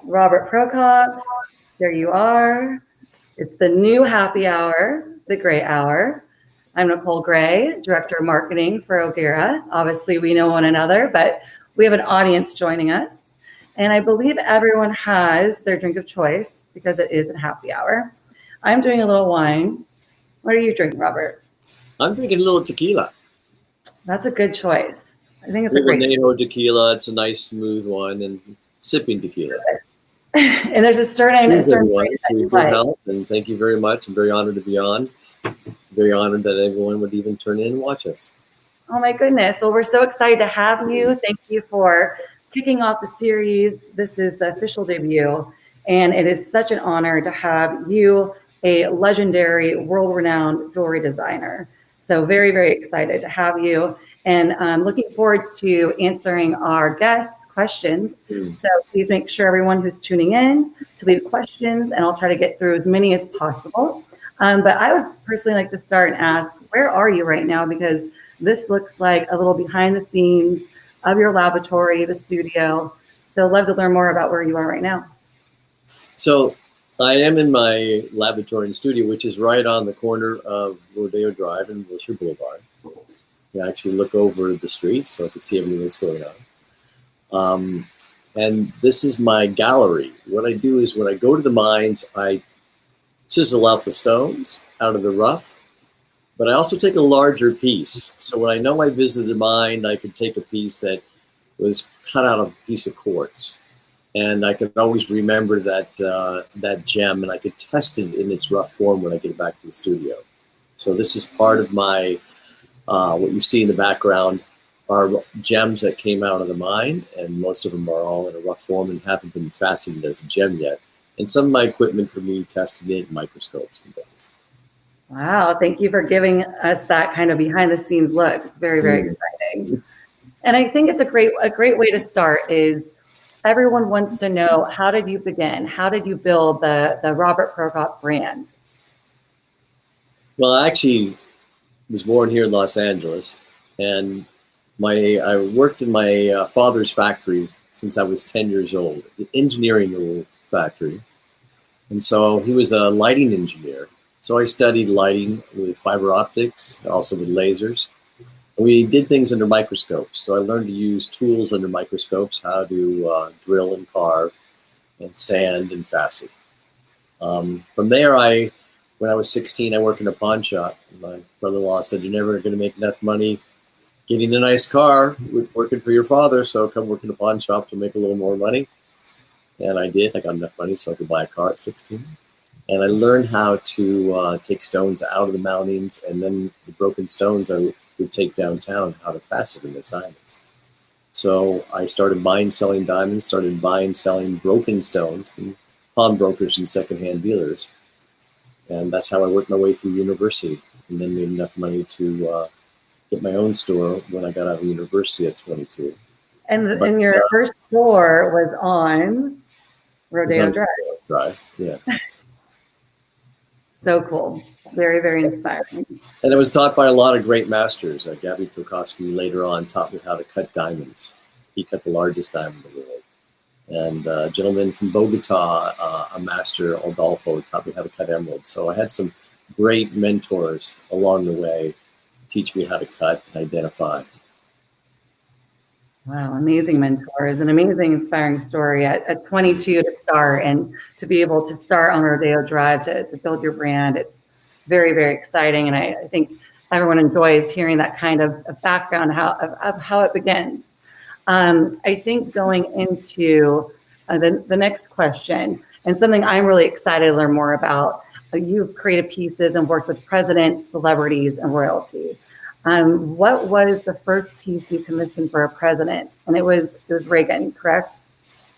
Robert Procop, there you are. It's the new happy hour, the Gray Hour. I'm Nacole Gray, Director of Marketing for Vera. Obviously, we know one another, but we have an audience joining us. And I believe everyone has their drink of choice because it is a happy hour. I'm doing a little wine. What are you drinking, Robert? I'm drinking a little tequila. That's a good choice. I think it's a great tequila. It's a nice, smooth one, and sipping tequila. And there's a certain to good health, and thank you very much. I'm very honored to be on. Very honored that everyone would even turn in and watch us. Oh my goodness. Well, we're so excited to have you. Thank you for kicking off the series. This is the official debut, and it is such an honor to have you, a legendary, world-renowned jewelry designer. So very, very excited to have you. And I'm looking forward to answering our guests' questions. So please make sure everyone who's tuning in to leave questions, and I'll try to get through as many as possible. But I would personally like to start and ask, where are you right now? Because this looks like a little behind the scenes of your laboratory, the studio. So I'd love to learn more about where you are right now. So I am in my laboratory and studio, which is right on the corner of Rodeo Drive and Wilshire Boulevard. I actually look over the street so I can see everything that's going on. And this is my gallery. What I do is when I go to the mines, I chisel out the stones out of the rough, but I also take a larger piece. So when I know I visited the mine, I could take a piece that was cut out of a piece of quartz. And I could always remember that gem, and I could test it in its rough form when I get back to the studio. So this is part of my, what you see in the background are gems that came out of the mine, and most of them are all in a rough form and haven't been faceted as a gem yet. And some of my equipment for me testing it, microscopes and things. Wow, thank you for giving us that kind of behind the scenes look. It's very, very exciting. And I think it's a great way to start is everyone wants to know, how did you begin? How did you build the Robert Procop brand? Well, I actually was born here in Los Angeles, and I worked in my father's factory since I was 10 years old, the engineering factory. And so he was a lighting engineer. So I studied lighting with fiber optics, also with lasers. And we did things under microscopes. So I learned to use tools under microscopes, how to drill and carve and sand and facet. From there, when I was 16, I worked in a pawn shop. My brother-in-law said, "You're never going to make enough money getting a nice car working for your father, so come work in a pawn shop to make a little more money." And I did. I got enough money so I could buy a car at 16. And I learned how to take stones out of the mountings, and then the broken stones I would take downtown, how to facet them as diamonds. So I started buying, selling diamonds, started buying, selling broken stones from pawnbrokers and secondhand dealers. And that's how I worked my way through university, and then made enough money to get my own store when I got out of university at 22. And your first store was on Rodeo Drive. Yes. So cool. Very, very inspiring. And I was taught by a lot of great masters. Gabby Tokosky later on taught me how to cut diamonds. He cut the largest diamond in the world. And a gentleman from Bogota, a master, Adolfo, taught me how to cut emeralds. So I had some great mentors along the way to teach me how to cut and identify. Wow, amazing mentors, an amazing, inspiring story at 22 to start, and to be able to start on Rodeo Drive to build your brand. It's very, very exciting, and I think everyone enjoys hearing that kind of background of how it begins. I think going into the next question, and something I'm really excited to learn more about, you've created pieces and worked with presidents, celebrities, and royalty. What was the first piece you commissioned for a president? And it was Reagan, correct?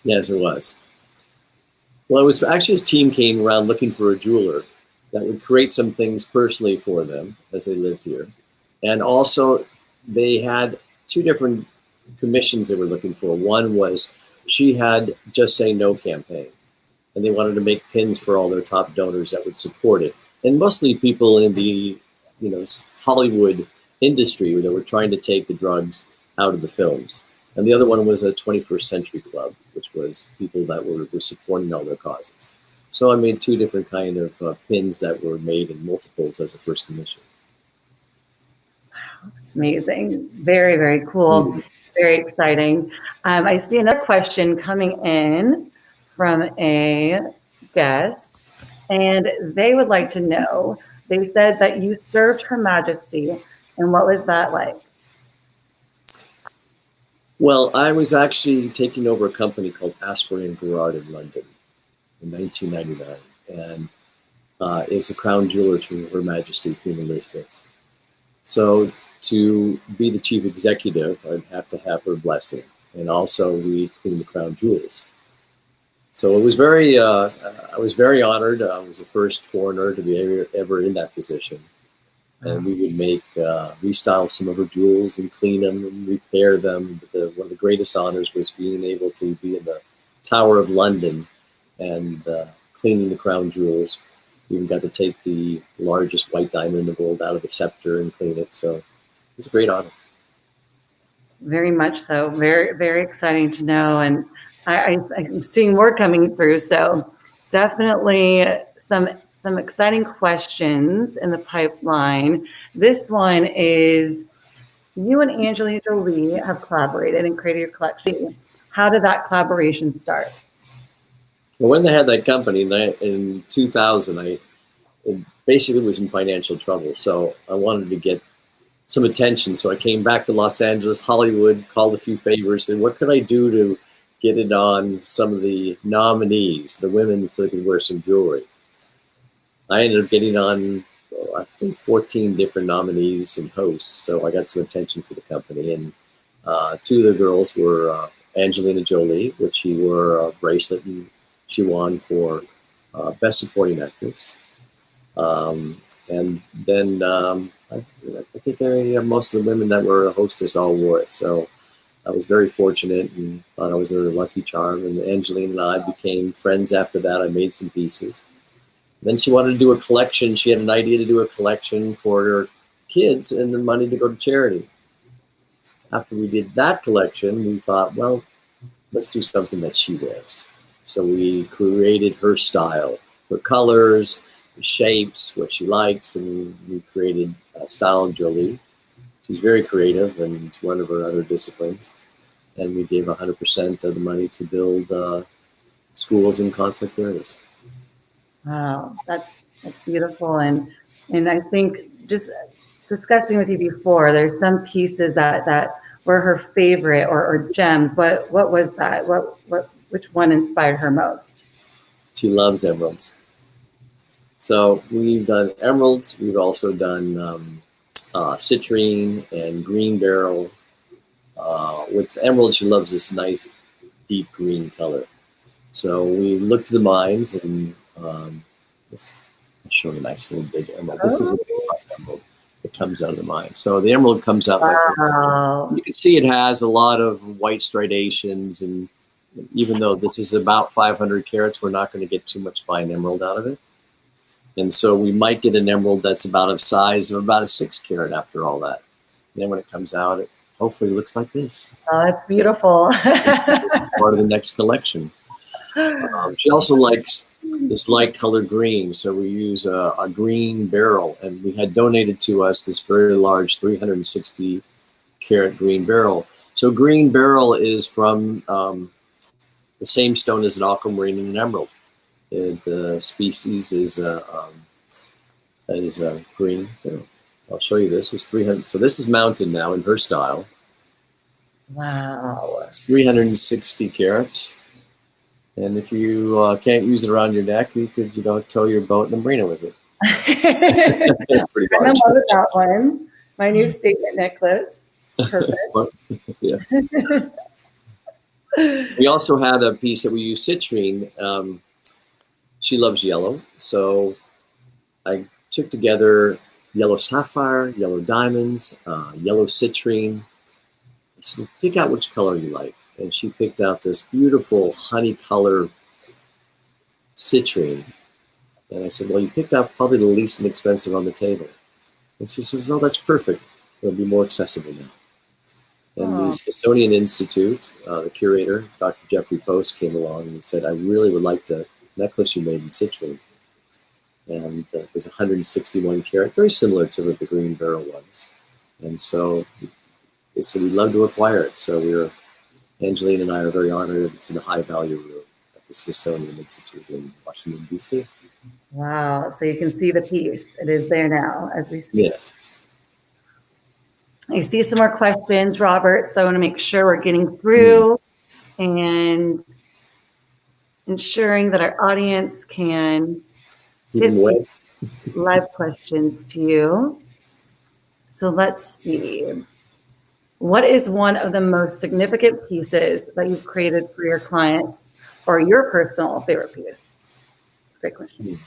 Yes, it was. Well, it was actually his team came around looking for a jeweler that would create some things personally for them as they lived here. And also they had two different commissions they were looking for. One was she had Just Say No campaign, and they wanted to make pins for all their top donors that would support it. And mostly people in the Hollywood industry that were trying to take the drugs out of the films. And the other one was a 21st Century Club. which was people that were supporting all their causes. So I made 2 different kind of pins that were made in multiples as a first commission. It's amazing. Very, very cool. Very exciting. I see another question coming in from a guest, and they would like to know, they said that you served Her Majesty, and what was that like? Well, I was actually taking over a company called Asprey and Gerard in London in 1999, and it was a crown jeweler to Her Majesty Queen Elizabeth. So to be the chief executive, I'd have to have her blessing, and also we clean the crown jewels. So it was very, I was very honored. I was the first foreigner to be ever in that position. And we would make, restyle some of her jewels and clean them and repair them. But one of the greatest honors was being able to be in the Tower of London and cleaning the crown jewels. We even got to take the largest white diamond in the world out of the scepter and clean it. So it was a great honor. Very much so. Very, very exciting to know. And I'm seeing more coming through. So definitely some exciting questions in the pipeline. This one is, you and Angelina Jolie have collaborated and created your collection. How did that collaboration start? Well, when they had that company in 2000, I basically was in financial trouble. So I wanted to get some attention. So I came back to Los Angeles, Hollywood, called a few favors, and what could I do to get it on some of the nominees, the women, so they could wear some jewelry. I ended up getting on, I think, 14 different nominees and hosts, so I got some attention for the company. And 2 of the girls were Angelina Jolie, which she wore a bracelet and she won for Best Supporting Actress. And then I think most of the women that were a hostess all wore it. So I was very fortunate and thought I was a lucky charm. And Angelina and I became friends after that. I made some pieces. Then she wanted to do a collection. She had an idea to do a collection for her kids and the money to go to charity. After we did that collection, we thought, well, let's do something that she wears. So we created her style, her colors, the shapes, what she likes, and we created Style of Jolie. She's very creative, and it's one of her other disciplines. And we gave 100% of the money to build schools in conflict areas. Wow, that's beautiful. And I think just discussing with you before, there's some pieces that were her favorite or gems. What was that? Which one inspired her most? She loves emeralds. So we've done emeralds. We've also done citrine and green beryl. With emeralds, she loves this nice deep green color. So we looked to the mines and I'll show you a nice little big emerald. This is a big emerald that comes out of the mine. So the emerald comes out like this. You can see it has a lot of white striations, and even though this is about 500 carats, we're not going to get too much fine emerald out of it. And so we might get an emerald that's about a size of about a 6 carat after all that. And then when it comes out, it hopefully looks like this. Oh, it's beautiful. This is part of the next collection. She also likes this light colored green, so we use a green beryl, and we had donated to us this very large 360 carat green beryl. So green beryl is from the same stone as an aquamarine and an emerald. The species is green. I'll show you this. It's 300. So this is mounted now in her style. Wow. It's 360 carats. And if you can't use it around your neck, you could, tow your boat in the marina with it. It's pretty large. I love that one. My new statement necklace. Perfect. Yes. We also had a piece that we use citrine. She loves yellow, so I took together yellow sapphire, yellow diamonds, yellow citrine. So pick out which color you like. And she picked out this beautiful honey color citrine. And I said, well, you picked out probably the least inexpensive on the table. And she says, oh, that's perfect. It'll be more accessible now. And the Smithsonian Institute, the curator, Dr. Jeffrey Post, came along and said, I really would like to necklace you made in citrine. And it was 161 karat, very similar to the green barrel ones. And so they said, we'd love to acquire it. So Angelina and I are very honored. It's in the high value room at the Smithsonian Institute in Washington, D.C. Wow. So you can see the piece. It is there now as we speak. Yeah. I see some more questions, Robert. So I want to make sure we're getting through and ensuring that our audience can get live questions to you. So let's see. What is one of the most significant pieces that you've created for your clients or your personal favorite piece? That's a great question.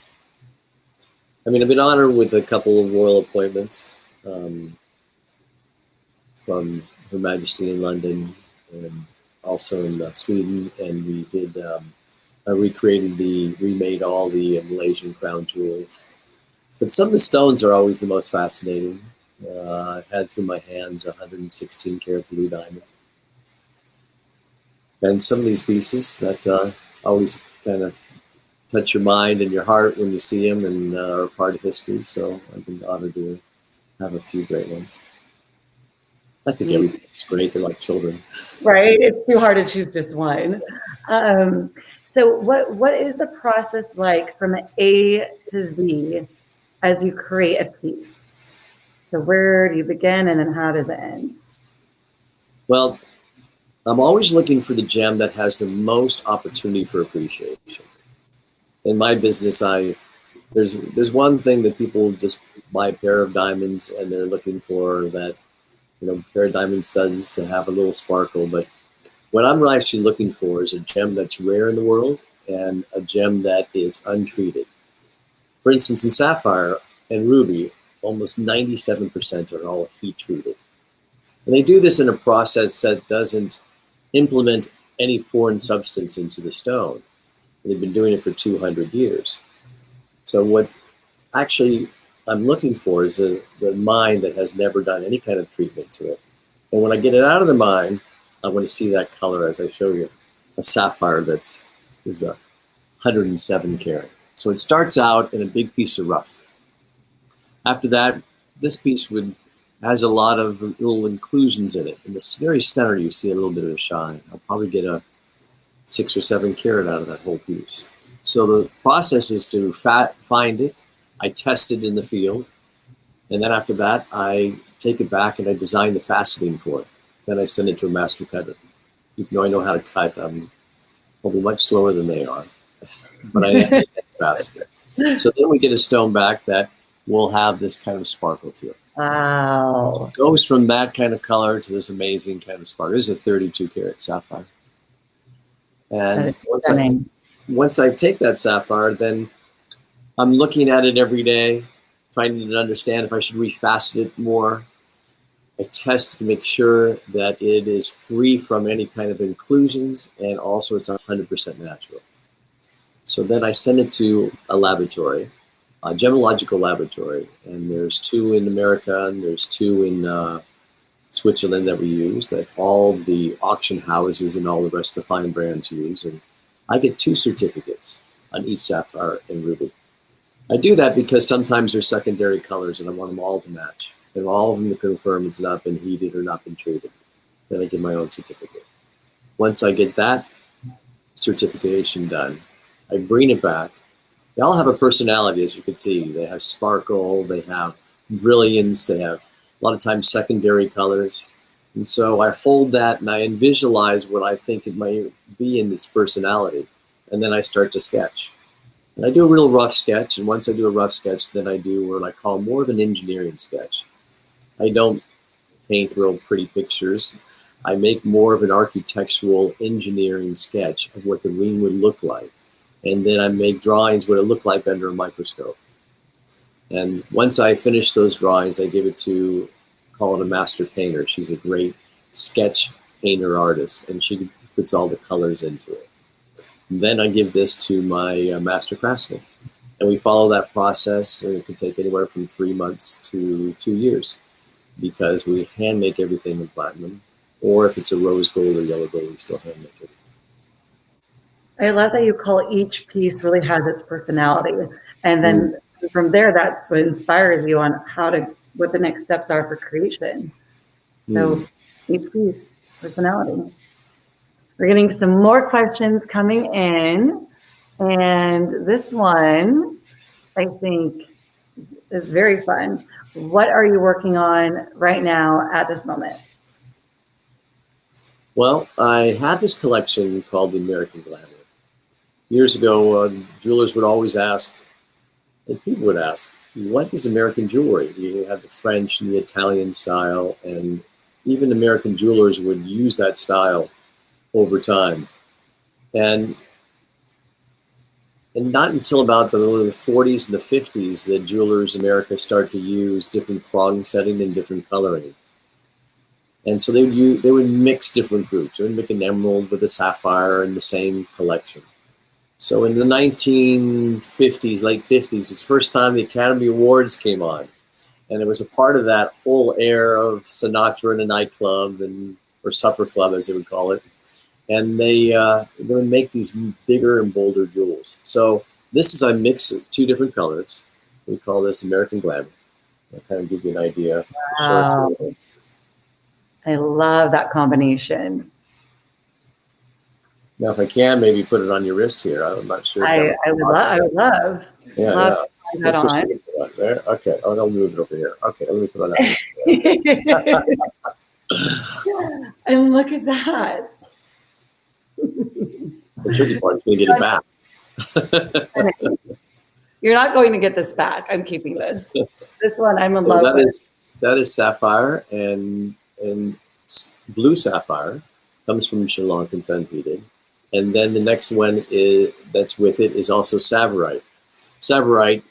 I mean, I've been honored with a couple of royal appointments from Her Majesty in London and also in Sweden. And we did, I remade all the Malaysian crown jewels. But some of the stones are always the most fascinating. I've had through my hands 116 karat blue diamond. And some of these pieces that always kind of touch your mind and your heart when you see them and are part of history. So I've been honored to have a few great ones. I think every piece is great. They're like children. Right? It's too hard to choose just one. So what is the process like from A to Z as you create a piece? So where do you begin and then how does it end? Well, I'm always looking for the gem that has the most opportunity for appreciation. In my business, there's one thing that people just buy a pair of diamonds and they're looking for that, pair of diamond studs to have a little sparkle. But what I'm actually looking for is a gem that's rare in the world and a gem that is untreated. For instance, in sapphire and ruby, almost 97% are all heat treated. And they do this in a process that doesn't implement any foreign substance into the stone. They've been doing it for 200 years. So what actually I'm looking for is the mine that has never done any kind of treatment to it. And when I get it out of the mine, I want to see that color as I show you. A sapphire is 107 karat. So it starts out in a big piece of rough. After that, this piece has a lot of little inclusions in it. In the very center, you see a little bit of a shine. I'll probably get a 6 or 7 karat out of that whole piece. So the process is to find it. I test it in the field. And then after that, I take it back and I design the faceting for it. Then I send it to a master cutter. Even though I know how to cut, I'm probably much slower than they are. But I understand the faceting. So then we get a stone back that will have this kind of sparkle to it. Wow. So it goes from that kind of color to this amazing kind of sparkle. This is a 32 karat sapphire. And once I take that sapphire, then I'm looking at it every day, trying to understand if I should refacet it more. I test to make sure that it is free from any kind of inclusions and also it's 100% natural. So then I send it to a laboratory, a gemological laboratory, and there's 2 in America and there's 2 in Switzerland that we use, that all the auction houses and all the rest of the fine brands use. And I get 2 certificates on each sapphire and ruby. I do that because sometimes there's secondary colors and I want them all to match. And all of them to confirm it's not been heated or not been treated. Then I get my own certificate. Once I get that certification done, I bring it back. They all have a personality, as you can see. They have sparkle, they have brilliance, they have a lot of times secondary colors. And so I hold that and I visualize what I think it might be in its personality. And then I start to sketch. And I do a real rough sketch. And once I do a rough sketch, then I do what I call more of an engineering sketch. I don't paint real pretty pictures. I make more of an architectural engineering sketch of what the ring would look like. And then I make drawings what it looked like under a microscope. And once I finish those drawings, I give it to, call it a master painter. She's a great sketch painter artist, and she puts all the colors into it. And then I give this to my master craftsman. And we follow that process, and it can take anywhere from 3 months to 2 years because we hand make everything in platinum. or if it's a rose gold or yellow gold, we still hand make it. I love that you call each piece really has its personality. And then from there, that's what inspires you on what the next steps are for creation. So each piece, personality. We're getting some more questions coming in. And this one, I think, is very fun. What are you working on right now at this moment? Well, I have this collection called the American Glamour. Years ago, jewelers would always ask, and people would ask, what is American jewelry? You have the French and the Italian style, and even American jewelers would use that style over time. And not until about the 40s and the 50s that jewelers in America start to use different prong setting and different coloring. And so they would mix different groups. They would make an emerald with a sapphire in the same collection. So in the 1950s, late 50s, it's the first time the Academy Awards came on. And it was a part of that whole air of Sinatra in a nightclub, or supper club, as they would call it. And they would make these bigger and bolder jewels. So this is a mix of two different colors. We call this American Glamour. I'll kind of give you an idea. Wow. I love that combination. Now, if I can, maybe put it on your wrist here. I'm not sure. I would love. Yeah, love to try that on. There. Okay. Oh, I'll move it over here. Okay, let me put it on that wrist. And look at that. The tricky part is going to get it back. You're not going to get this back. I'm keeping this. This one I'm in love with. That is sapphire and blue sapphire. Comes from Sri Lankan sandalwood. And then the next one that's with it is also Tsavorite. Tsavorite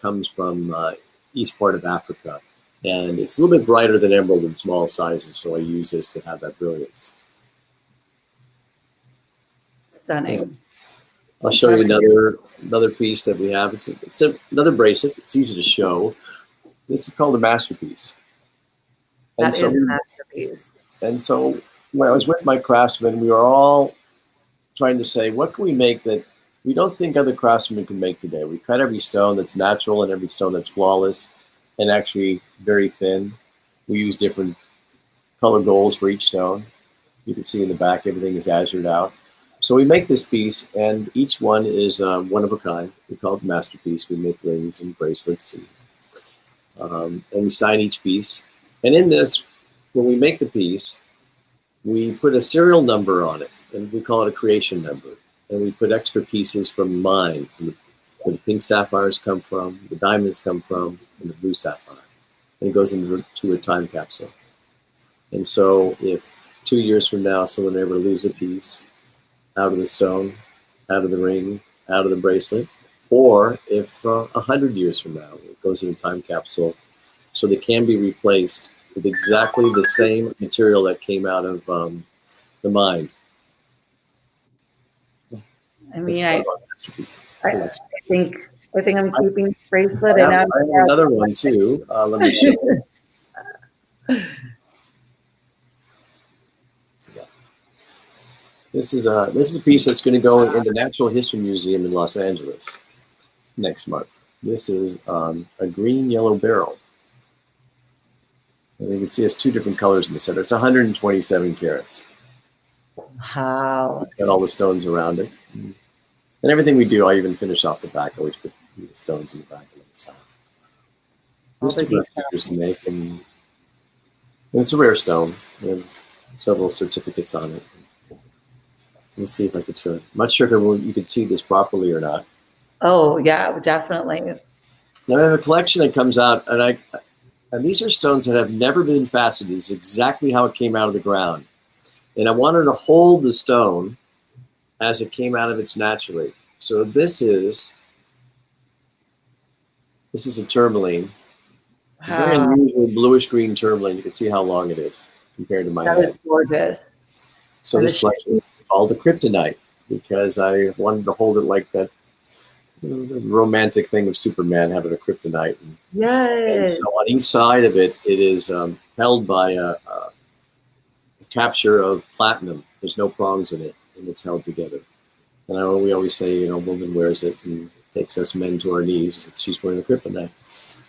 comes from east part of Africa. And it's a little bit brighter than emerald in small sizes, so I use this to have that brilliance. Stunning. Yeah. I'll show you another piece that we have. It's another bracelet. It's easy to show. This is called a masterpiece. That is a masterpiece. And so when I was with my craftsmen, we were all trying to say, what can we make that we don't think other craftsmen can make today? We cut every stone that's natural and every stone that's flawless and actually very thin. We use different color golds for each stone. You can see in the back, everything is azured out. So we make this piece, and each one is one of a kind. We call it masterpiece. We make rings and bracelets, and we sign each piece. And in this, when we make the piece, we put a serial number on it, and we call it a creation number. And we put extra pieces from mine, where the pink sapphires come from, the diamonds come from, and the blue sapphire. And it goes into a time capsule. And so if 2 years from now someone ever loses a piece out of the stone, out of the ring, out of the bracelet, or if 100 years from now it goes in a time capsule, so they can be replaced with exactly the same material that came out of the mine. I mean, I think I'm keeping this bracelet. I have another one too. Let me show you. Yeah. This is a piece that's going to go in the Natural History Museum in Los Angeles next month. This is a green-yellow beryl. And you can see it's two different colors in the center. It's 127 carats. Wow. Got all the stones around it. And everything we do, I even finish off the back. I always put the stones in the back and on the side. Just to to make, and it's a rare stone. We have several certificates on it. Let me see if I can show it. I'm not sure if you could see this properly or not. Oh yeah, definitely. Now I have a collection that comes out, and these are stones that have never been faceted. It's exactly how it came out of the ground. And I wanted to hold the stone as it came out of its naturally. So this is a tourmaline. Wow. Very unusual bluish green tourmaline. You can see how long it is compared to my head. That is gorgeous. So this collection is called the kryptonite because I wanted to hold it like that, the romantic thing of Superman having a kryptonite. Yes. And so on each side of it, it is held by a capture of platinum. There's no prongs in it, and it's held together. And we always say, you know, woman wears it and takes us men to our knees. She's wearing the kryptonite.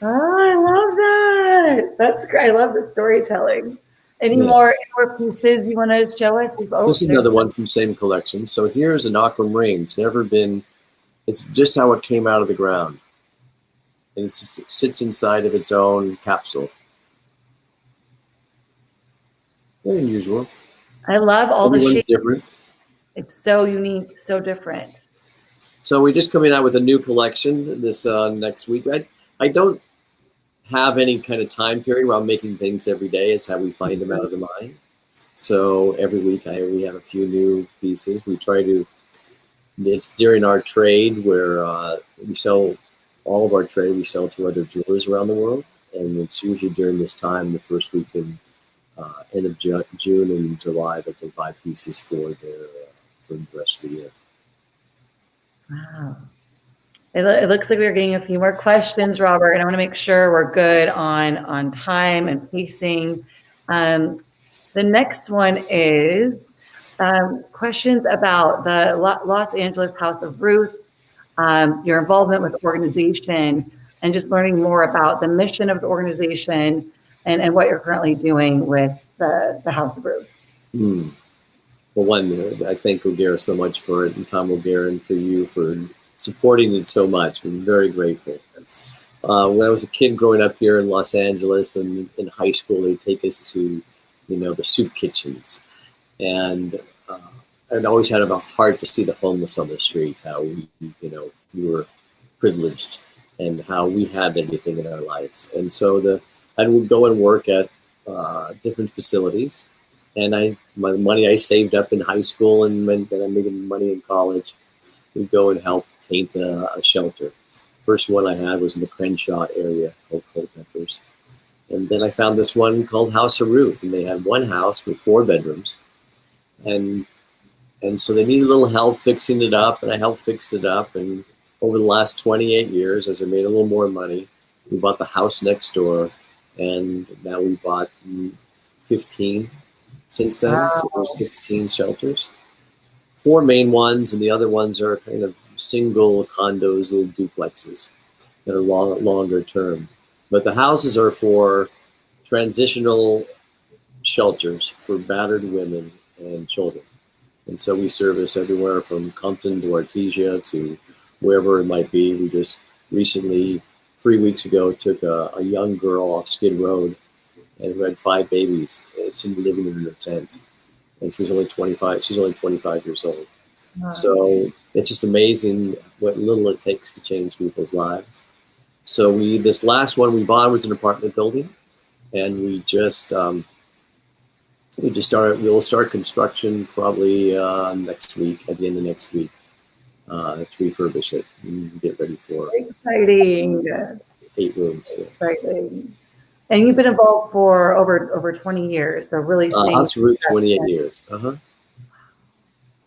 Oh, I love that. That's great. I love the storytelling. Any more pieces you want to show us? This is another one from same collection. So here's an aquam ring. It's never been, it's just how it came out of the ground. And it sits inside of its own capsule. Very unusual. I love all the shapes. Different. It's so unique, so different. So we're just coming out with a new collection this next week. I don't have any kind of time period where I'm making things every day. It's how we find them out of the mind. So every week we have a few new pieces. We try to, it's during our trade where we sell, all of our trade we sell to other jewelers around the world. And it's usually during this time, the first week in end of June and July, that they buy pieces for the rest of the year. Wow. It looks like we're getting a few more questions, Robert, and I want to make sure we're good on time and pacing. The next one is questions about the Los Angeles House of Ruth, your involvement with the organization, and just learning more about the mission of the organization and what you're currently doing with the House of Ruth. Well, one, I thank O'Gara so much for it, and Tom O'Gara, and for you for supporting it so much. I'm very grateful. When I was a kid growing up here in Los Angeles and in high school, they'd take us to, you know, the soup kitchens. And I'd always had a heart to see the homeless on the street, how we, you know, we were privileged and how we had everything in our lives. And so I would go and work at different facilities. And my money I saved up in high school and then I made money in college, we'd go and help paint a shelter. First one I had was in the Crenshaw area called Culpeppers. And then I found this one called House of Ruth, and they had one house with 4 bedrooms. And so they needed a little help fixing it up, and I helped fix it up. And over the last 28 years, as I made a little more money, we bought the house next door, and now we bought 15 since then. Wow. So there's 16 shelters. 4 main ones, and the other ones are kind of single condos, little duplexes that are longer term. But the houses are for transitional shelters for battered women and children. And so we service everywhere from Compton to Artesia to wherever it might be. We just recently, 3 weeks ago, took a young girl off Skid Road and who had 5 babies. It's in living in the tent. And she was only 25. She's only 25 years old. Wow. So it's just amazing what little it takes to change people's lives. So this last one we bought was an apartment building, and we'll start construction probably next week, at the end of next week, to refurbish it and get ready for exciting 8 rooms. Yes. Exciting. And you've been involved for over 20 years, so really seeing House of Ruth, 28 years.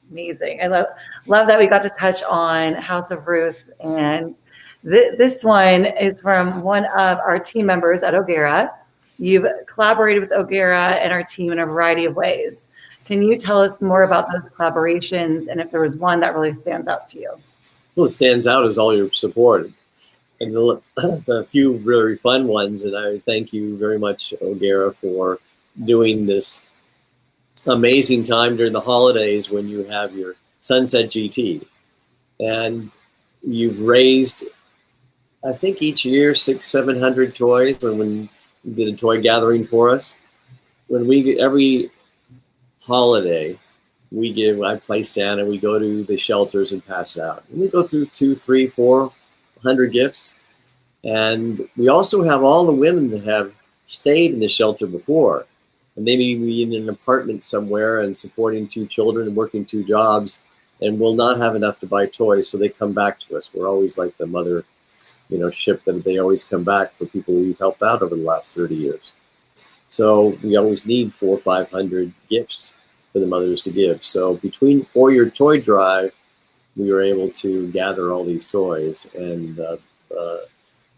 Amazing. I love that we got to touch on House of Ruth, and this one is from one of our team members at O'Gara. You've collaborated with O'Gara and our team in a variety of ways. Can you tell us more about those collaborations, and if there was one that really stands out to you? Well, it stands out is all your support. And the few really fun ones, and I thank you very much, O'Gara, for doing this amazing time during the holidays when you have your Sunset GT. And you've raised, I think each year, 600-700 toys when you did a toy gathering for us. Every holiday, I play Santa, we go to the shelters and pass out. And we go through 200, 300, 400 gifts. And we also have all the women that have stayed in the shelter before. And they may be in an apartment somewhere and supporting 2 children and working 2 jobs and will not have enough to buy toys, so they come back to us. We're always like the mother, ship that they always come back for people we've helped out over the last 30 years. So we always need 400 or 500 gifts for the mothers to give. So for your toy drive, we were able to gather all these toys. And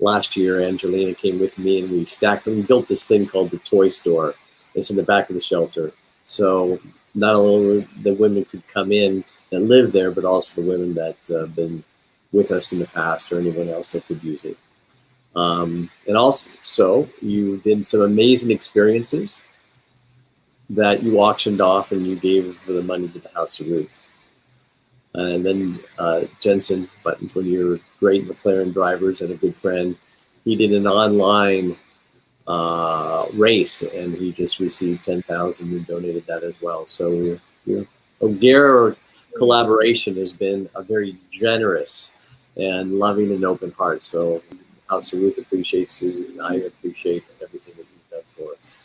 last year, Angelina came with me and we stacked them. We built this thing called the Toy Store. It's in the back of the shelter. So not only the women could come in that live there, but also the women that have been with us in the past, or anyone else that could use it. And also, you did some amazing experiences that you auctioned off, and you gave the money to the House of Ruth. And then Jensen Buttons, one of your great McLaren drivers and a good friend, he did an online race, and he just received 10,000 and donated that as well. So your O'Gara collaboration has been a very generous and loving and open heart. So House of Ruth appreciates you, and I appreciate everything that you've done for us.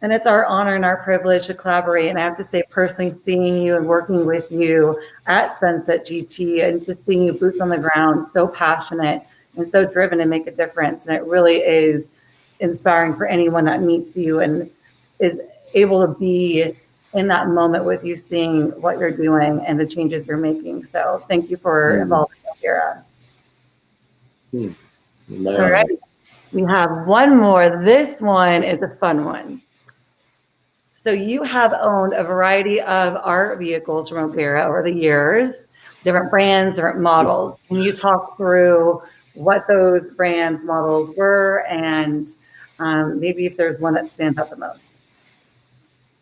And it's our honor and our privilege to collaborate. And I have to say, personally, seeing you and working with you at Sunset GT, and just seeing you boots on the ground, so passionate and so driven to make a difference. And it really is inspiring for anyone that meets you and is able to be in that moment with you, seeing what you're doing and the changes you're making. So thank you for involving Vera. All right. We have one more. This one is a fun one. So you have owned a variety of art vehicles from Vera over the years, different brands, different models. Can you talk through what those brands, models were, and maybe if there's one that stands out the most?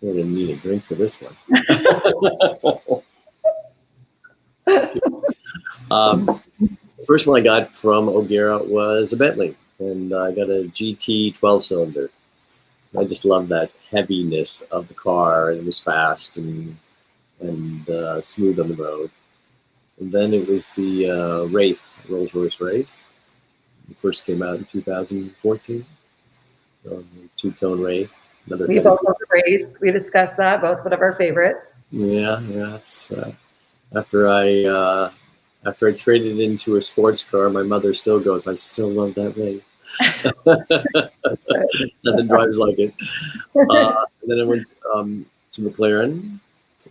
I didn't need a drink for this one. First one I got from O'Gara was a Bentley, and I got a GT 12-cylinder. I just loved that heaviness of the car, and it was fast and smooth on the road. And then it was the Wraith, Rolls-Royce Wraith. It first came out in 2014. Two-tone Wraith. We both love the Wraith. We discussed that, both one of our favorites. Yeah. It's after I traded it into a sports car, my mother still goes, "I still love that Wraith." Nothing drives like it. And then I went to McLaren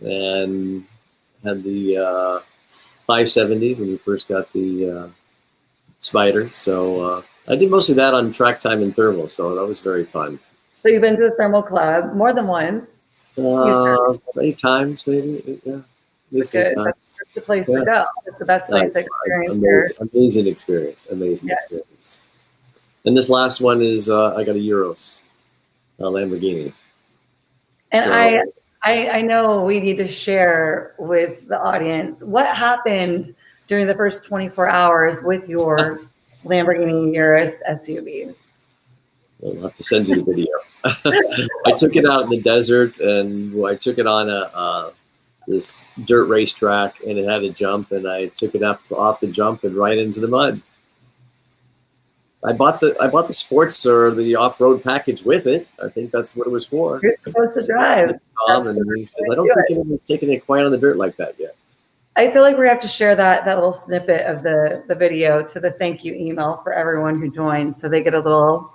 and had the 570 when we first got the Spider. So I did most of that on track time and thermal, so that was very fun. So you've been to the thermal club more than once? 8 times, maybe. Yeah. That's good. That's the place to go. It's the best place to experience. Amazing experience. Experience. And this last one is I got a Euros, Lamborghini. And so, I know we need to share with the audience what happened during the first 24 hours with your Lamborghini Urus SUV. I'll have to send you the video. I took it out in the desert, and I took it on this dirt racetrack, and it had a jump, and I took it up off the jump and right into the mud. I bought the sports or the off-road package with it. I think that's what it was for. You're supposed to drive. Tom, and he says, "I don't think anyone's taking it quite on the dirt like that yet." I feel like we have to share that little snippet of the video to the thank you email for everyone who joins, so they get a little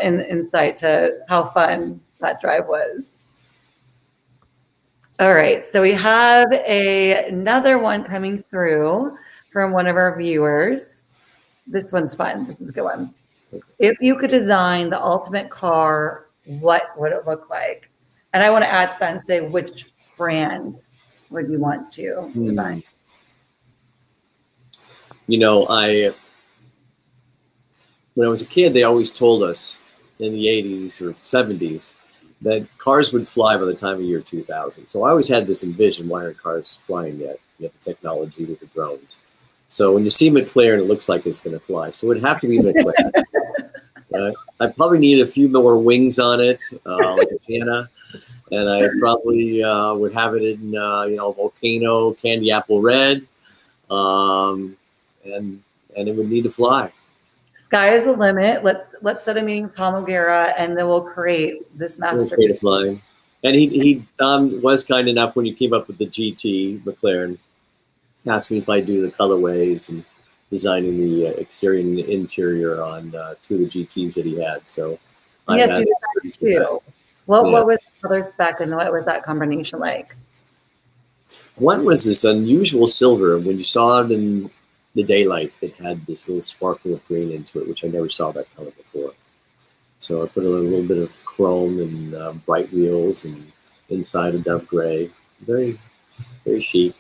insight to how fun that drive was. All right, so we have another one coming through from one of our viewers. This one's fun. This is a good one. If you could design the ultimate car, what would it look like? And I want to add to that and say, which brand would you want to design? You know, when I was a kid, they always told us in the 80s or 70s that cars would fly by the time of year 2000. So I always had this envision, why aren't cars flying yet? You have the technology with the drones. So when you see McLaren, it looks like it's going to fly. So it would have to be McLaren. I probably need a few more wings on it, like a Sienna. And I probably would have it in, volcano, candy apple red. And it would need to fly. Sky is the limit. Let's set a meeting with Tom O'Gara, and then we'll create this masterpiece. We'll create a flying. And Tom was kind enough when he came up with the GT McLaren, asked me if I do the colorways and designing the exterior and the interior on 2 of the GTs that he had. So yes, you did that too. What was the color spec, and what was that combination like? One was this unusual silver. When you saw it in the daylight, it had this little sparkle of green into it, which I never saw that color before. So I put a little bit of chrome and bright wheels and inside a dove gray. Very, very chic.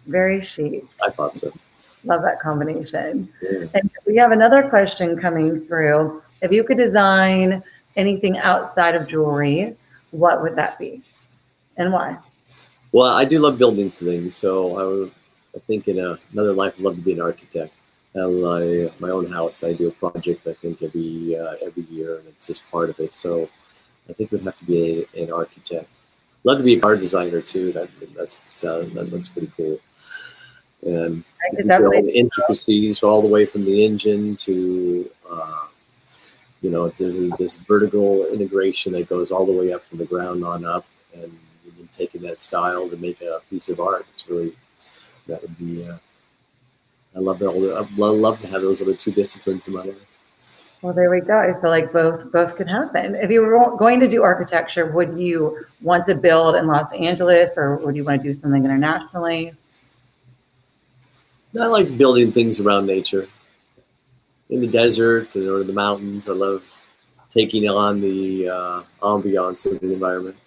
Very chic. I thought so. Love that combination. Yeah. And we have another question coming through. If you could design anything outside of jewelry, what would that be and why? Well, I do love building things, so I think in another life I'd love to be an architect. Have my own house. I do a project I think every year, and it's just part of it. So I think we'd have to be an architect. Love to be a car designer too. That looks pretty cool. And I could all definitely the intricacies, all the way from the engine to if there's this vertical integration that goes all the way up from the ground on up, and then taking that style to make a piece of art. It's really, that would be. I love to have those other two disciplines in my life. Well, there we go. I feel like both could happen. If you were going to do architecture, would you want to build in Los Angeles, or would you want to do something internationally? I like building things around nature, in the desert or in the mountains. I love taking on the ambiance of the environment.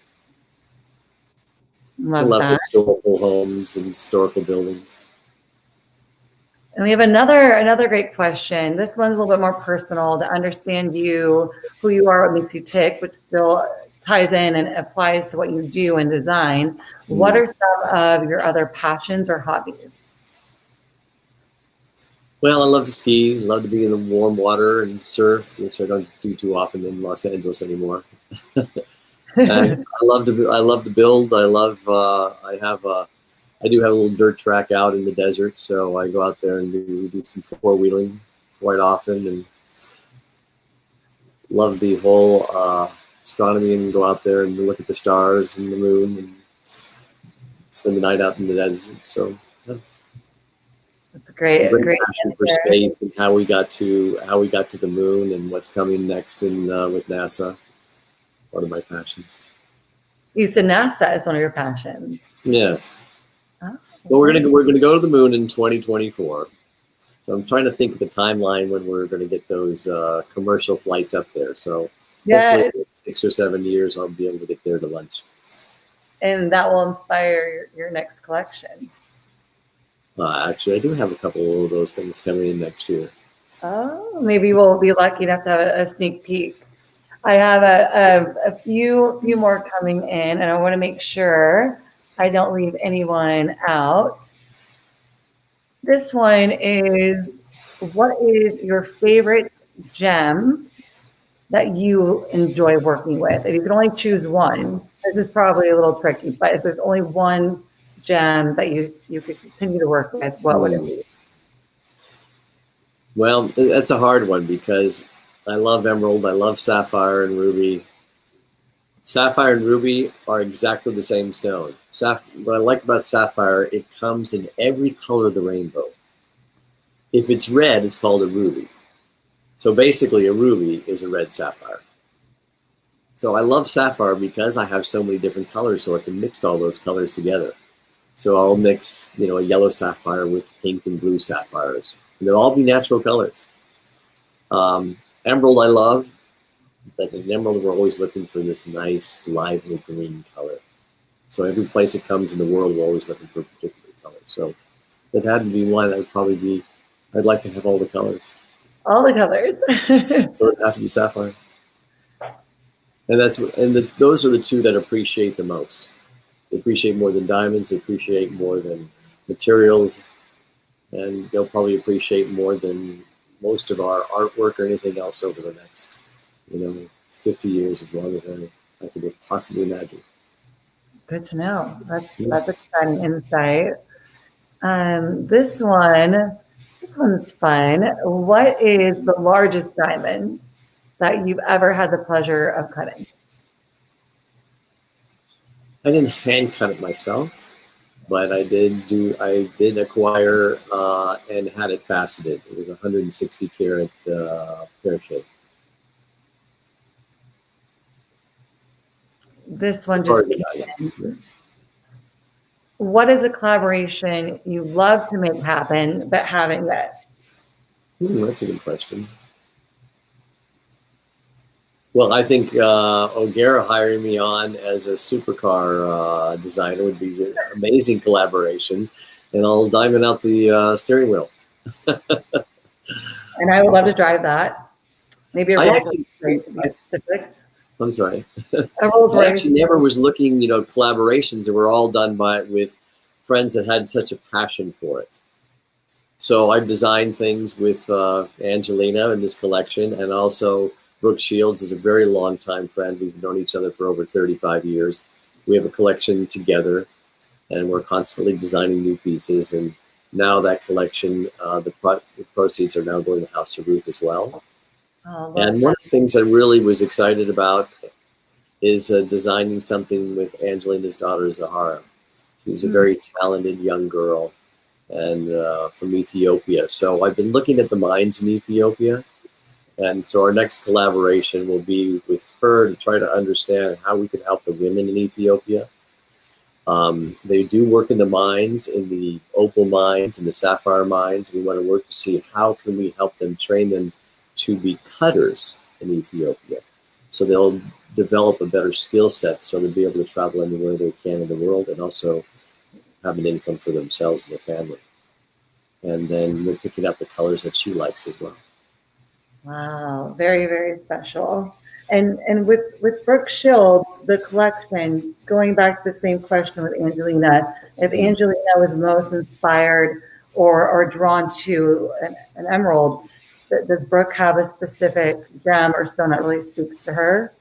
I love that. historical homes and historical buildings. And we have another great question. This one's a little bit more personal, to understand you, who you are, what makes you tick, which still ties in and applies to what you do in design. What are some of your other passions or hobbies? Well, I love to ski, love to be in the warm water and surf, which I don't do too often in Los Angeles anymore. And I love to build. I do have a little dirt track out in the desert, so I go out there and do some four-wheeling quite often, and love the whole astronomy, and go out there and look at the stars and the moon and spend the night out in the desert. So that's a great passion for space and how we got to the moon and what's coming next with NASA. One of my passions. You said NASA is one of your passions. Yes. Oh, well, we're gonna go to the moon in 2024. So I'm trying to think of the timeline when we're going to get those commercial flights up there. So hopefully in 6 or 7 years, I'll be able to get there to lunch. And that will inspire your next collection. Actually, I do have a couple of those things coming in next year. Oh, maybe we'll be lucky enough to have a sneak peek. I have a few more coming in, and I want to make sure I don't leave anyone out. This one is, what is your favorite gem that you enjoy working with? If you can only choose one, this is probably a little tricky, but if there's only one gem that you could continue to work with, what would it be? Well, that's a hard one because I love emerald, I love sapphire and ruby. Sapphire and ruby are exactly the same stone. What I like about sapphire, it comes in every color of the rainbow. If it's red, it's called a ruby. So basically a ruby is a red sapphire. So I love sapphire because I have so many different colors, so I can mix all those colors together. So I'll mix, a yellow sapphire with pink and blue sapphires. And they'll all be natural colors. Emerald I love, but in emerald we're always looking for this nice, lively green color. So every place it comes in the world, we're always looking for a particular color. So if it had to be one, I'd like to have all the colors. All the colors. So it'd have to be sapphire. And those are the two that appreciate the most. They appreciate more than diamonds. They appreciate more than materials. And they'll probably appreciate more than most of our artwork or anything else over the next, 50 years, as long as I could possibly imagine. Good to know. That's exciting insight. This one's fun. What is the largest diamond that you've ever had the pleasure of cutting? I didn't hand cut it myself, but I did acquire and had it faceted. It was 160 karat pear shape. This one just came in. What is a collaboration you love to make happen but haven't yet? That's a good question. Well, I think O'Gara hiring me on as a supercar designer would be an amazing collaboration, and I'll diamond out the steering wheel. And I would love to drive that. Maybe a I Rolls actually, Royce to be specific. I'm sorry. A Rolls I Royce. actually never was looking, collaborations that were all done with friends that had such a passion for it. So I designed things with Angelina in this collection, and also Brooke Shields is a very long time friend. We've known each other for over 35 years. We have a collection together, and we're constantly designing new pieces. And now that collection, the proceeds are now going to House of Ruth as well. Oh, And one of the things I really was excited about is designing something with Angelina's daughter, Zahara. She's a very talented young girl, and from Ethiopia. So I've been looking at the mines in Ethiopia. And so our next collaboration will be with her to try to understand how we can help the women in Ethiopia. They do work in the mines, in the opal mines and the sapphire mines. We want to work to see how can we help them, train them to be cutters in Ethiopia. So they'll develop a better skill set so they'll be able to travel anywhere they can in the world and also have an income for themselves and their family. And then we're picking up the colors that she likes as well. Wow, very, very special. And with Brooke Shields, the collection, going back to the same question with Angelina, if Angelina was most inspired or drawn to an emerald, does Brooke have a specific gem or stone that really speaks to her?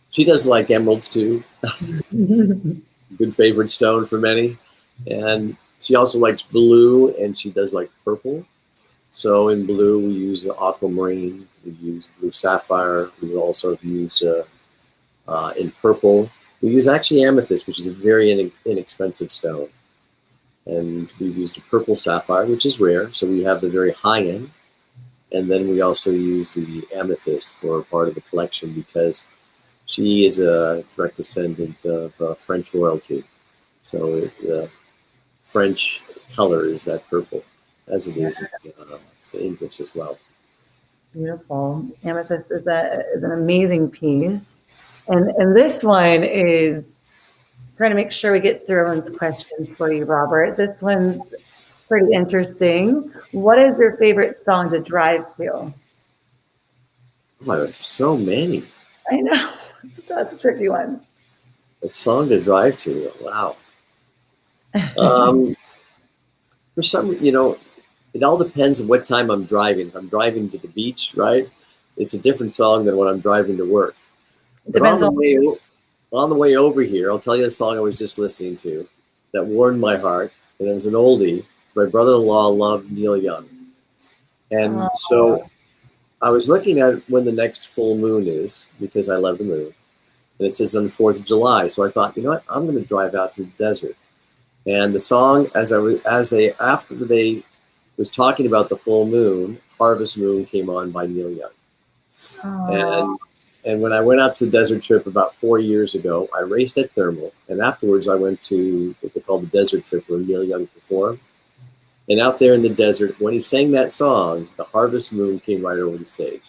She does like emeralds too. Good favorite stone for many. And she also likes blue, and she does like purple. So in blue, we use the aquamarine, we use blue sapphire, we also have used in purple. We use actually amethyst, which is a very inexpensive stone. And we've used a purple sapphire, which is rare, so we have the very high end. And then we also use the amethyst for part of the collection because she is a direct descendant of French royalty. So the French color is that purple, as it is in English as well. Beautiful. Amethyst is an amazing piece. And this one is trying to make sure we get through everyone's questions for you, Robert. This one's pretty interesting. What is your favorite song to drive to? Oh, there's so many. I know. That's a tricky one. A song to drive to. Wow. For some, it all depends on what time I'm driving. If I'm driving to the beach, right? It's a different song than when I'm driving to work. It depends on the way over here, I'll tell you a song I was just listening to that warmed my heart, and it was an oldie. My brother-in-law loved Neil Young, and so I was looking at when the next full moon is because I love the moon, and it says on the 4th of July. So I thought, you know what? I'm going to drive out to the desert, and the song after they was talking about the full moon, Harvest Moon came on by Neil Young. And when I went out to the desert trip about 4 years ago, I raced at Thermal. And afterwards, I went to what they call the desert trip where Neil Young performed. And out there in the desert, when he sang that song, the Harvest Moon came right over the stage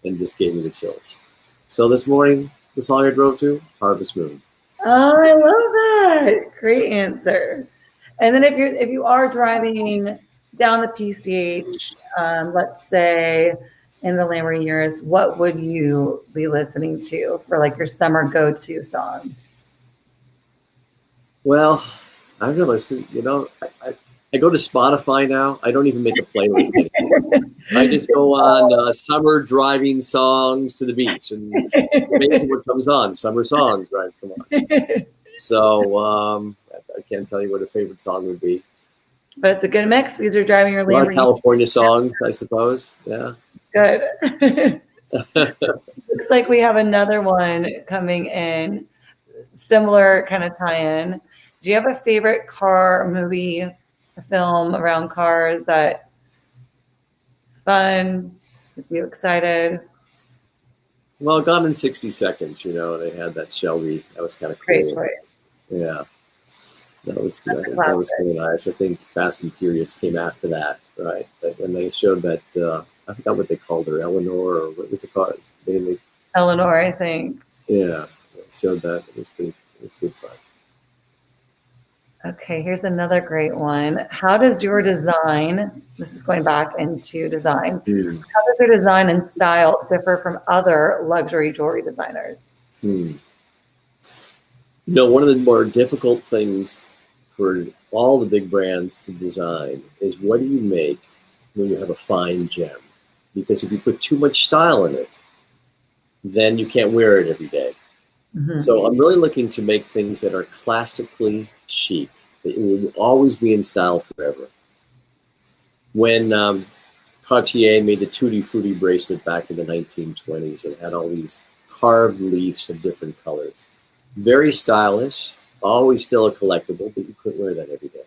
and just gave me the chills. So this morning, the song I drove to, Harvest Moon. Oh, I love that. Great answer. And then if you are driving down the PCH, let's say in the Lamborghinis, what would you be listening to for like your summer go-to song? Well, I don't know. I go to Spotify now. I don't even make a playlist anymore. I just go on summer driving songs to the beach, and it's amazing what comes on. Summer songs, right? Come on. So I can't tell you what a favorite song would be. But it's a good mix because you're driving your Lamborghini. A lot of California songs, I suppose. Yeah. Good. Looks like we have another one coming in, similar kind of tie-in. Do you have a favorite car movie, a film around cars that is fun, gets you excited? Well, Gone in 60 Seconds, they had that Shelby. That was kind of cool. Great choice. Yeah. That was really nice. I think Fast and Furious came after that, right? When they showed that, I forgot what they called her, Eleanor, or what was it called? mainly. Eleanor, I think. Yeah, I showed that. It was good fun. Okay, here's another great one. How does your design, this is going back into design, Hmm. how does your design and style differ from other luxury jewelry designers? Hmm. One of the more difficult things for all the big brands to design is what do you make when you have a fine gem? Because if you put too much style in it, then you can't wear it every day. So I'm really looking to make things that are classically chic, that will always be in style forever. When Cartier made the Tutti Frutti bracelet back in the 1920s, it had all these carved leaves of different colors. Very stylish, always still a collectible, but you couldn't wear that every day.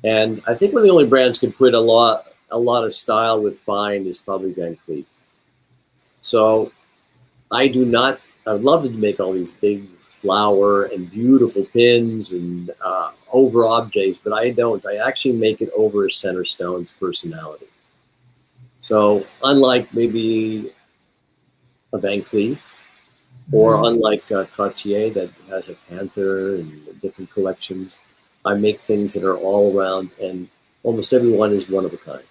And I think one of the only brands could put a lot of style with fine is probably Van Cleef. So I would love to make all these big flower and beautiful pins and over objects, but I don't. I actually make it over a center stone's personality. So unlike maybe a Van Cleef, or unlike Cartier that has a panther and different collections, I make things that are all around, and almost every one is one of a kind.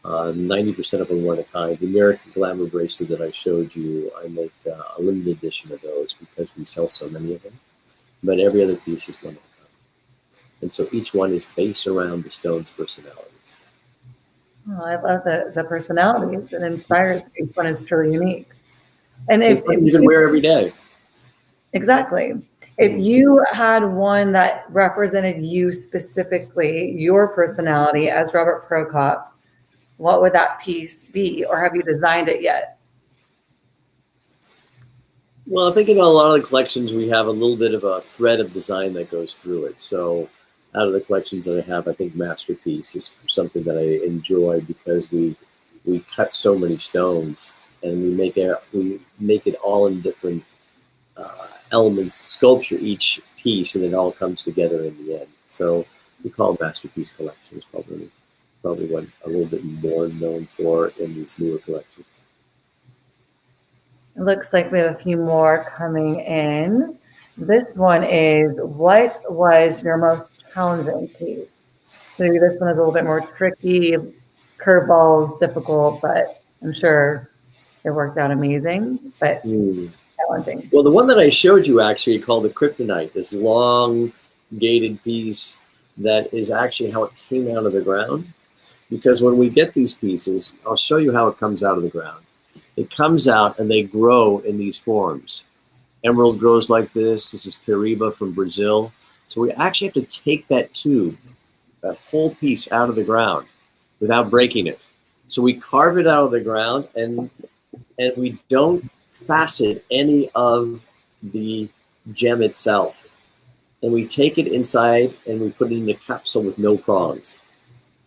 90% of them one of a kind. The American Glamour bracelet that I showed you, I make a limited edition of those because we sell so many of them. But every other piece is one of a kind. And so each one is based around the stone's personalities. Oh, I love the personalities. It inspires. Each one is truly unique. And It's something you can wear every day. Exactly. If you had one that represented you specifically, your personality as Robert Procop, what would that piece be? Or have you designed it yet? Well, I think in a lot of the collections, we have a little bit of a thread of design that goes through it. So out of the collections that I have, I think Masterpiece is something that I enjoy because we cut so many stones and we make it all in different elements, sculpture each piece, and it all comes together in the end. So we call Masterpiece Collection is probably one a little bit more known for in these newer collections. It looks like we have a few more coming in. This one is, what was your most challenging piece? So maybe this one is a little bit more tricky, curveballs, difficult, but I'm sure it worked out amazing, but challenging. Well, the one that I showed you actually called the Kryptonite, this long gated piece that is actually how it came out of the ground. Because when we get these pieces, I'll show you how it comes out of the ground. It comes out and they grow in these forms. Emerald grows like this. This is Periba from Brazil. So we actually have to take that tube, that whole piece out of the ground without breaking it. So we carve it out of the ground and we don't facet any of the gem itself. And we take it inside and we put it in a capsule with no prongs.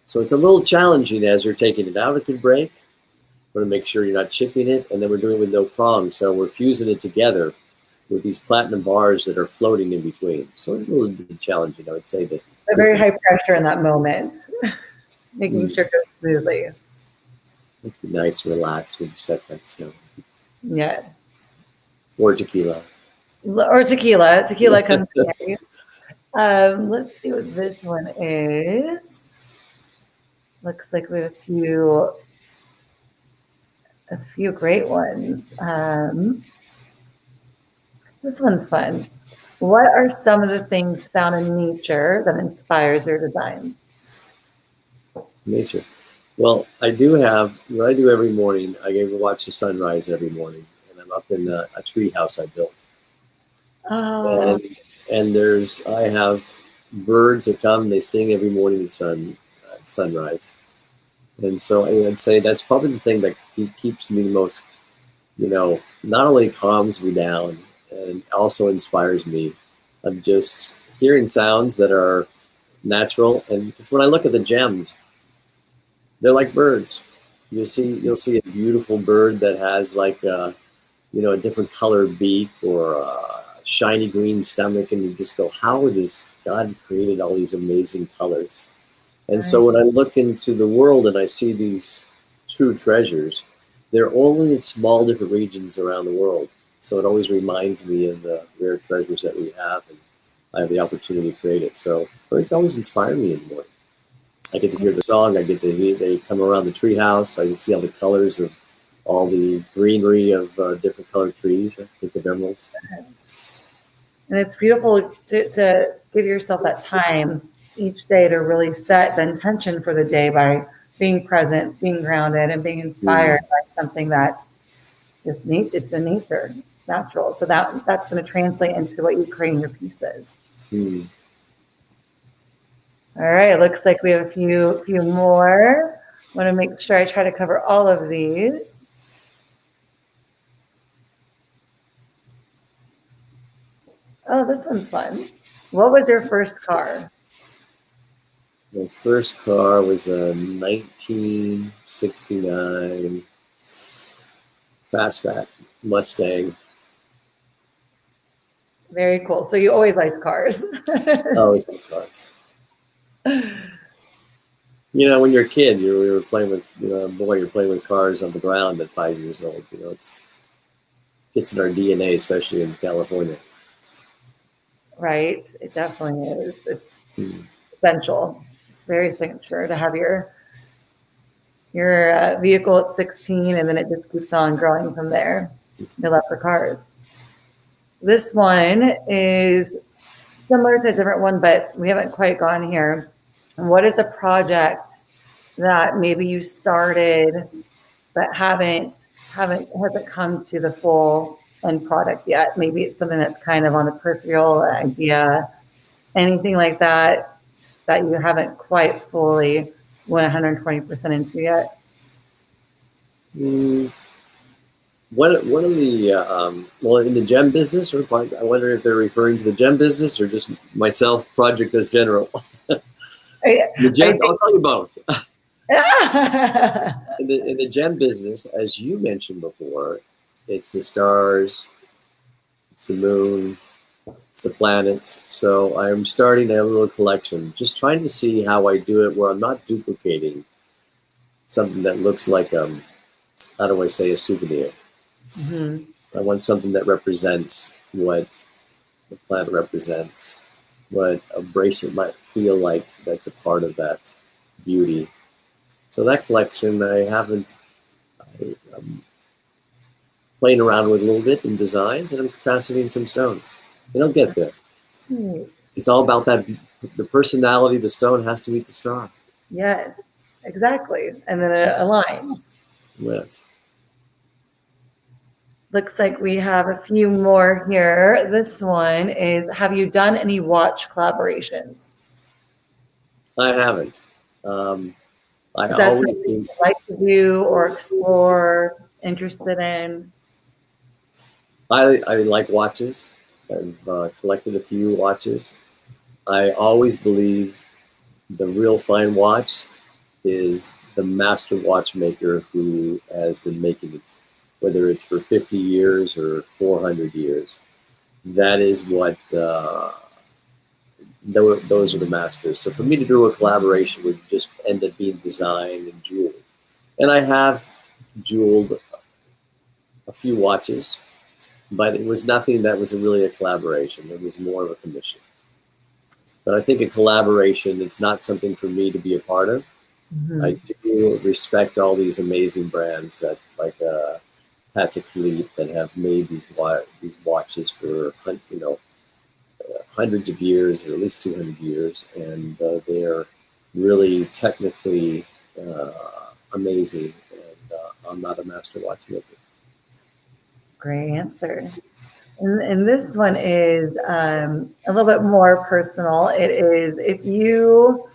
So it's a little challenging as you're taking it out. It could break. We're going to make sure you're not chipping it. And then we're doing it with no prongs. So we're fusing it together with these platinum bars that are floating in between. So it's a little bit challenging, I would say. That very high pressure in that moment, making sure it goes smoothly. It'd be nice, relaxed when you set that stone. Yeah. Or tequila. Or tequila. Tequila comes in. Let's see what this one is. Looks like we have a few great ones. This one's fun. What are some of the things found in nature that inspires your designs? Nature. Well, I do have, what I do every morning, I get to watch the sunrise every morning. And I'm up in a tree house I built. Oh. And I have birds that come, they sing every morning at sunrise. And so I'd say that's probably the thing that keeps me most, not only calms me down and also inspires me of just hearing sounds that are natural. And because when I look at the gems, they're like birds. You'll see a beautiful bird that has like a different colored beak or a shiny green stomach, and you just go, how has God created all these amazing colors? And so when I look into the world and I see these true treasures, they're only in small different regions around the world. So it always reminds me of the rare treasures that we have, and I have the opportunity to create it. So birds always inspire me in the morning. I get to hear the song. I get to hear, they come around the treehouse. I can see all the colors of all the greenery of different colored trees. I think of emeralds. And it's beautiful to give yourself that time each day to really set the intention for the day by being present, being grounded, and being inspired by something that's just neat. It's in nature. It's natural. So that's going to translate into what you create in your pieces. All right. Looks like we have a few more. I want to make sure I try to cover all of these. Oh, this one's fun. What was your first car? My first car was a 1969 Fastback Mustang. Very cool. So you always liked cars. Always liked cars. You know, when you're a kid, you were playing with, you're playing with cars on the ground at 5 years old. You know, it's in our DNA, especially in California. Right. It definitely is. It's essential. It's very essential to have your vehicle at 16, and then it just keeps on growing from there. Your love for cars. This one is similar to a different one, but we haven't quite gone here. What is a project that maybe you started but hasn't come to the full end product yet? Maybe it's something that's kind of on the peripheral idea, anything like that you haven't quite fully went 120% into yet. One of the in the gem business, or I wonder if they're referring to the gem business or just myself, project as general. I'll tell you both. in the gem business, as you mentioned before, it's the stars, it's the moon, it's the planets. So I'm starting a little collection, just trying to see how I do it where I'm not duplicating something that looks like how do I say, a souvenir. I want something that represents what the planet represents, what a bracelet might feel like that's a part of that beauty. So that collection, I'm playing around with a little bit in designs, and I'm fascinating some stones. And I'll get there. It's all about that, the personality of the stone has to meet the star. Yes, exactly. And then it aligns. Yes. Looks like we have a few more here. This one is, have you done any watch collaborations? I haven't. Is that something you'd like to do or explore, interested in? I like watches. I've collected a few watches. I always believe the real fine watch is the master watchmaker who has been making it, whether it's for 50 years or 400 years. That is what, those are the masters. So for me to do a collaboration would just end up being designed and jeweled. And I have jeweled a few watches, but it was nothing that was really a collaboration. It was more of a commission. But I think a collaboration, it's not something for me to be a part of. I do respect all these amazing brands that, like Patek Philippe, that have made these watches for hundreds of years, or at least 200 years, and they are really technically amazing. And I'm not a master watchmaker. Great answer. And this one is a little bit more personal. It is, if you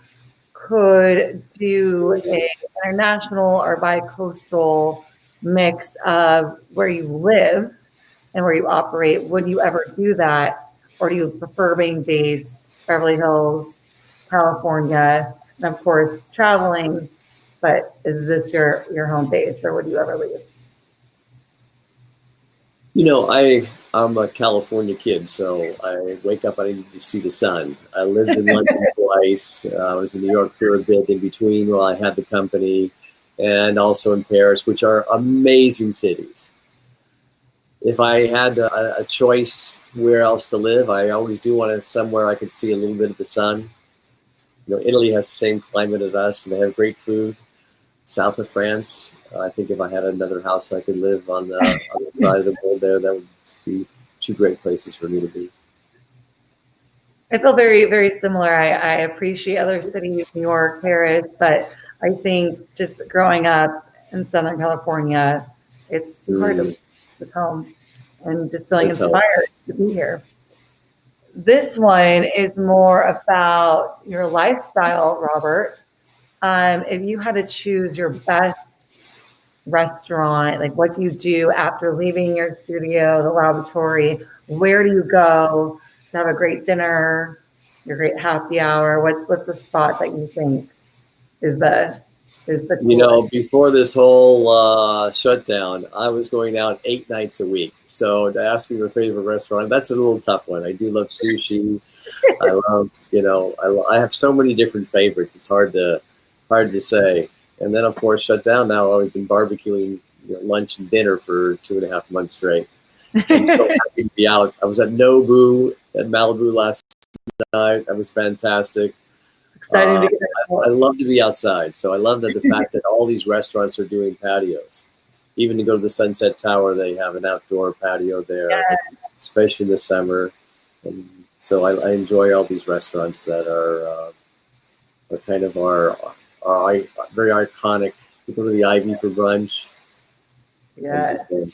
could do an international or bi-coastal mix of where you live and where you operate, would you ever do that? Or do you prefer being based Beverly Hills, California, and of course traveling, but is this your home base, or would you ever leave? You know, I'm a California kid, so I wake up, I need to see the sun. I lived in London twice. I was in New York for a bit in between while I had the company. and also in Paris, which are amazing cities. If I had a choice where else to live, I always do want to somewhere I could see a little bit of the sun. You know, Italy has the same climate as us, and they have great food. South of France, I think if I had another house I could live on the other side of the world there, that would be two great places for me to be. I feel very, very similar. I appreciate other cities, New York, Paris, but I think just growing up in Southern California, it's too hard to leave this home and just feeling That's how. inspired to be here. This one is more about your lifestyle, Robert. If you had to choose your best restaurant, like what do you do after leaving your studio, the laboratory? Where do you go to have a great dinner, your great happy hour? What's the spot that you think is the You coolest? know, before this whole shutdown, I was going out 8 nights a week. So to ask me your favorite restaurant, that's a little tough one. I do love sushi. I love, you know, I have so many different favorites. It's hard to say. And then of course, shut down now. I've been barbecuing, you know, lunch and dinner for 2.5 months straight. I'm so happy to be out. I was at Nobu at Malibu last night. That was fantastic. Exciting to get I love to be outside. So I love that the fact that all these restaurants are doing patios. Even to go to the Sunset Tower, they have an outdoor patio there, yeah, especially in the summer. And so I enjoy all these restaurants that are kind of our very iconic. You go to the Ivy for brunch. I'm yes. just a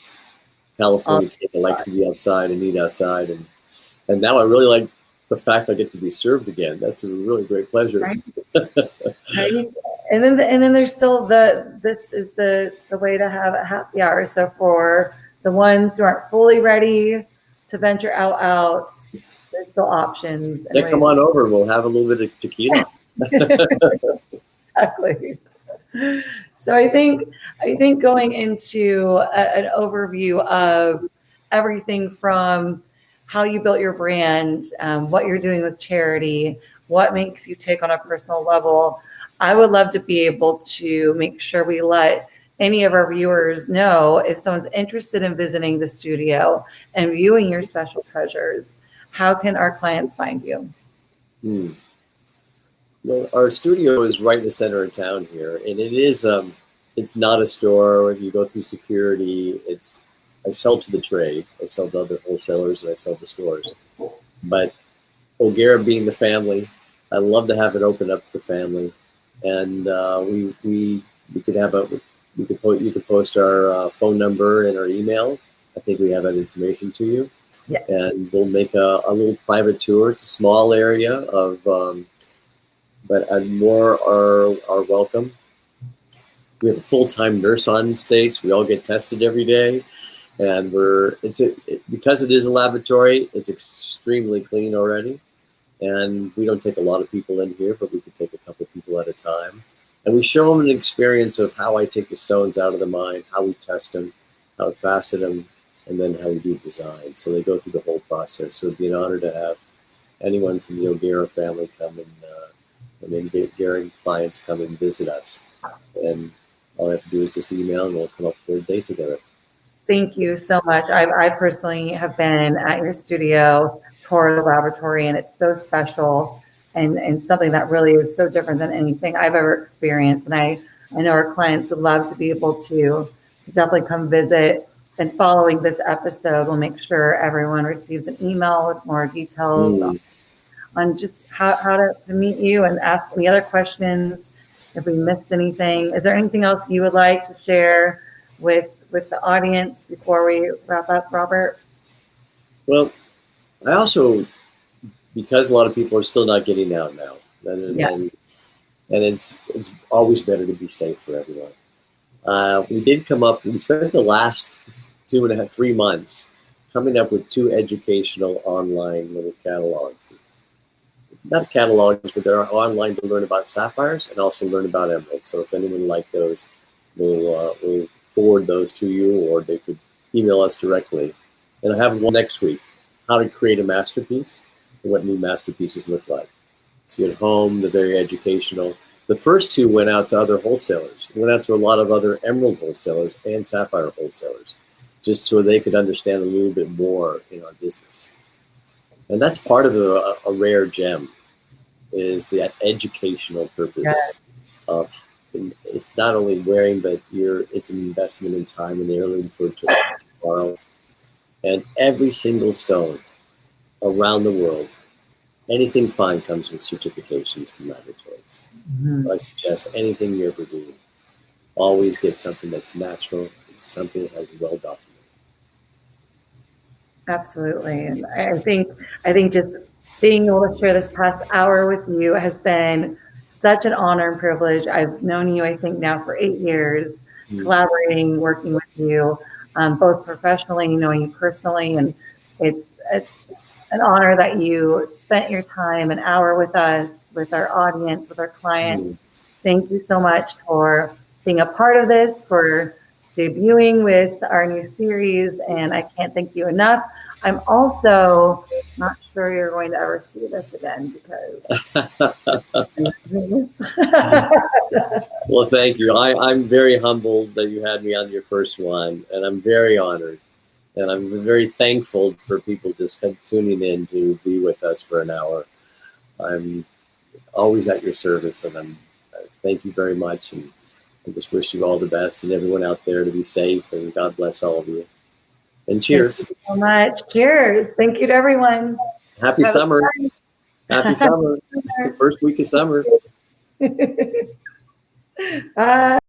California kid that likes to be outside and eat outside. And now I really like the fact I get to be served again. That's a really great pleasure. Right. Right. And then there's still this is the way to have a happy hour. So for the ones who aren't fully ready to venture out, there's still options and Yeah, come ways. on over. We'll have a little bit of tequila. Exactly. So I think going into an overview of everything from how you built your brand, what you're doing with charity, what makes you tick on a personal level, I would love to be able to make sure we let any of our viewers know if someone's interested in visiting the studio and viewing your special treasures, how can our clients find you? Hmm. Well, our studio is right in the center of town here, and it's not a store. You go through security. I sell to the trade. I sell to other wholesalers, and I sell to stores. But O'Gara being the family, I love to have it open up to the family, and we could have you could post our phone number and our email. I think we have that information to you, Yeah. and we'll make a little private tour. It's a small area of. But more are welcome. We have a full-time nurse on stage. We all get tested every day, and because it is a laboratory, it's extremely clean already. And we don't take a lot of people in here, but we can take a couple of people at a time. And we show them an experience of how I take the stones out of the mine, how we test them, how we facet them, and then how we do design. So they go through the whole process. So it'd be an honor to have anyone from the O'Gara family come and then Gary clients come and visit us. And all I have to do is just email and we'll come up with a day together. Thank you so much. I personally have been at your studio, toured the laboratory, and it's so special and something that really is so different than anything I've ever experienced. And I know our clients would love to be able to definitely come visit. And following this episode, we'll make sure everyone receives an email with more details on just how to meet you and ask any other questions if we missed anything. Is there anything else you would like to share with the audience before we wrap up, Robert? Well, I also, because a lot of people are still not getting out now, and it's always better to be safe for everyone. We spent the last 3 months coming up with 2 educational online little catalogs. Not catalogs, but they're online to learn about sapphires and also learn about emeralds. So if anyone like those, we'll forward those to you, or they could email us directly. And I have one next week, how to create a masterpiece and what new masterpieces look like. So at home, they're very educational. The first two went out to other wholesalers, went out to a lot of other emerald wholesalers and sapphire wholesalers, just so they could understand a little bit more in our business. And that's part of a rare gem, is that educational purpose of, it's not only wearing, but it's an investment in time and heirloom for tomorrow. And every single stone around the world, anything fine comes with certifications from laboratories. Mm-hmm. So I suggest anything you ever do, always get something that's natural. It's something that has well documented. Absolutely. And I think just being able to share this past hour with you has been such an honor and privilege. I've known you, I think, now for 8 years, collaborating, working with you, both professionally, knowing you personally. And it's an honor that you spent your time, an hour with us, with our audience, with our clients. Thank you so much for being a part of this, for debuting with our new series, and I can't thank you enough. I'm also not sure you're going to ever see this again because. Well, thank you. I'm very humbled that you had me on your first one, and I'm very honored. And I'm very thankful for people just tuning in to be with us for an hour. I'm always at your service, and thank you very much. And I just wish you all the best and everyone out there to be safe, and God bless all of you. And cheers. Thank you so much. Cheers. Thank you to everyone. Happy summer. Happy summer. The first week of summer.